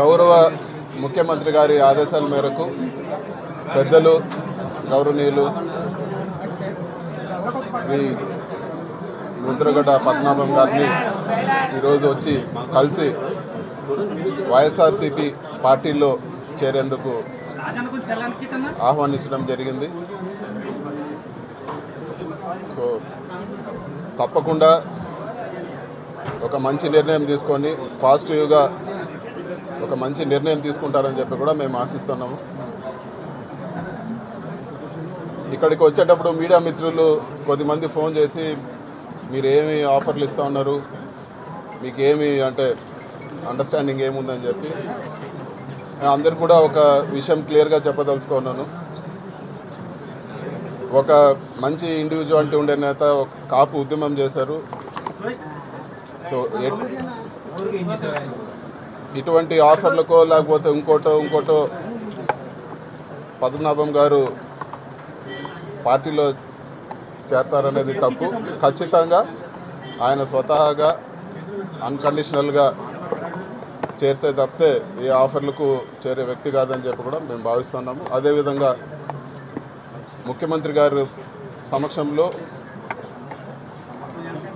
గౌరవ ముఖ్యమంత్రి గారి ఆదేశాల మేరకు పెద్దలు గౌరవనీయులు శ్రీ ముద్రగడ్డ పద్మనాభం గారిని ఈరోజు వచ్చి కలిసి వైఎస్ఆర్సీపీ పార్టీలో చేరేందుకు ఆహ్వానించడం జరిగింది. సో తప్పకుండా ఒక మంచి నిర్ణయం తీసుకొని పాజిటివ్గా ఒక మంచి నిర్ణయం తీసుకుంటారని చెప్పి కూడా మేము ఆశిస్తున్నాము. ఇక్కడికి వచ్చేటప్పుడు మీడియా మిత్రులు కొద్దిమంది ఫోన్ చేసి మీరు ఏమి ఆఫర్లు ఇస్తూ ఉన్నారు, మీకు ఏమి అంటే అండర్స్టాండింగ్ ఏముందని చెప్పి అందరికి కూడా ఒక విషయం క్లియర్గా చెప్పదలుచుకున్నాను. ఒక మంచి ఇండివిజువాలిటీ ఉండే నేత ఒక కాపు ఉద్యమం చేశారు. సో ఇటువంటి ఆఫర్లకో లేకపోతే ఇంకోటో పద్మనాభం గారు పార్టీలో చేరతారనేది తప్పు. ఖచ్చితంగా ఆయన స్వతహాగా అన్కండిషనల్గా చేరితే తప్పితే ఈ ఆఫర్లకు చేరే వ్యక్తి కాదని చెప్పి కూడా మేము భావిస్తున్నాము. అదేవిధంగా ముఖ్యమంత్రి గారి సమక్షంలో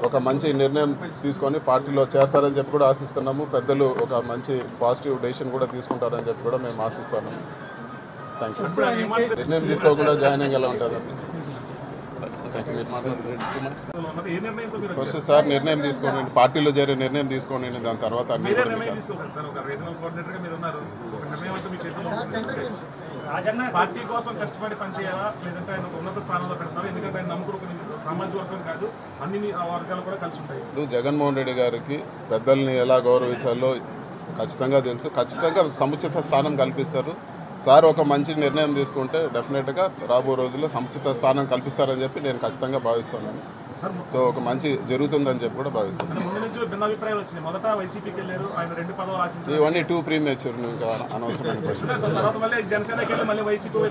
ఒక మంచి నిర్ణయం తీసుకొని పార్టీలో చేరతారని చెప్పి కూడా ఆశిస్తున్నాము. పెద్దలు ఒక మంచి పాజిటివ్ డెసిషన్ కూడా తీసుకుంటారని చెప్పి కూడా మేము ఆశిస్తున్నాము. Thank you. నిర్ణయం తీసుకోకుండా జాయినింగ్ ఎలా ఉంటుందండి? ఫస్ట్ సార్ నిర్ణయం తీసుకోండి, పార్టీలో చేరే నిర్ణయం తీసుకోండి, దాని తర్వాత పార్టీ కోసం కష్టపడి పనిచేయాలా లేదంటే ఆయన ఉన్నత స్థానంలో పెడతారు? ఎందుకంటే ఆయన నమ్ముకుని సామాజిక వర్గం కాదు, అన్ని వర్గాలు కూడా కలిసి ఉంటాయి. ఇప్పుడు జగన్మోహన్ రెడ్డి గారికి పెద్దల్ని ఎలా గౌరవించాలో ఖచ్చితంగా తెలుసు. ఖచ్చితంగా సముచిత స్థానం కల్పిస్తారు. సార్ ఒక మంచి నిర్ణయం తీసుకుంటే డెఫినెట్గా రాబో రోజుల్లో సముచిత స్థానం కల్పిస్తారని చెప్పి నేను ఖచ్చితంగా భావిస్తున్నాను. సో ఒక మంచి జరుగుతుందని చెప్పి కూడా భావిస్తున్నాను. ఇవన్నీ టూ ప్రీమేచ్యూర్, ఇంకా అనవసరమైన క్వశ్చన్.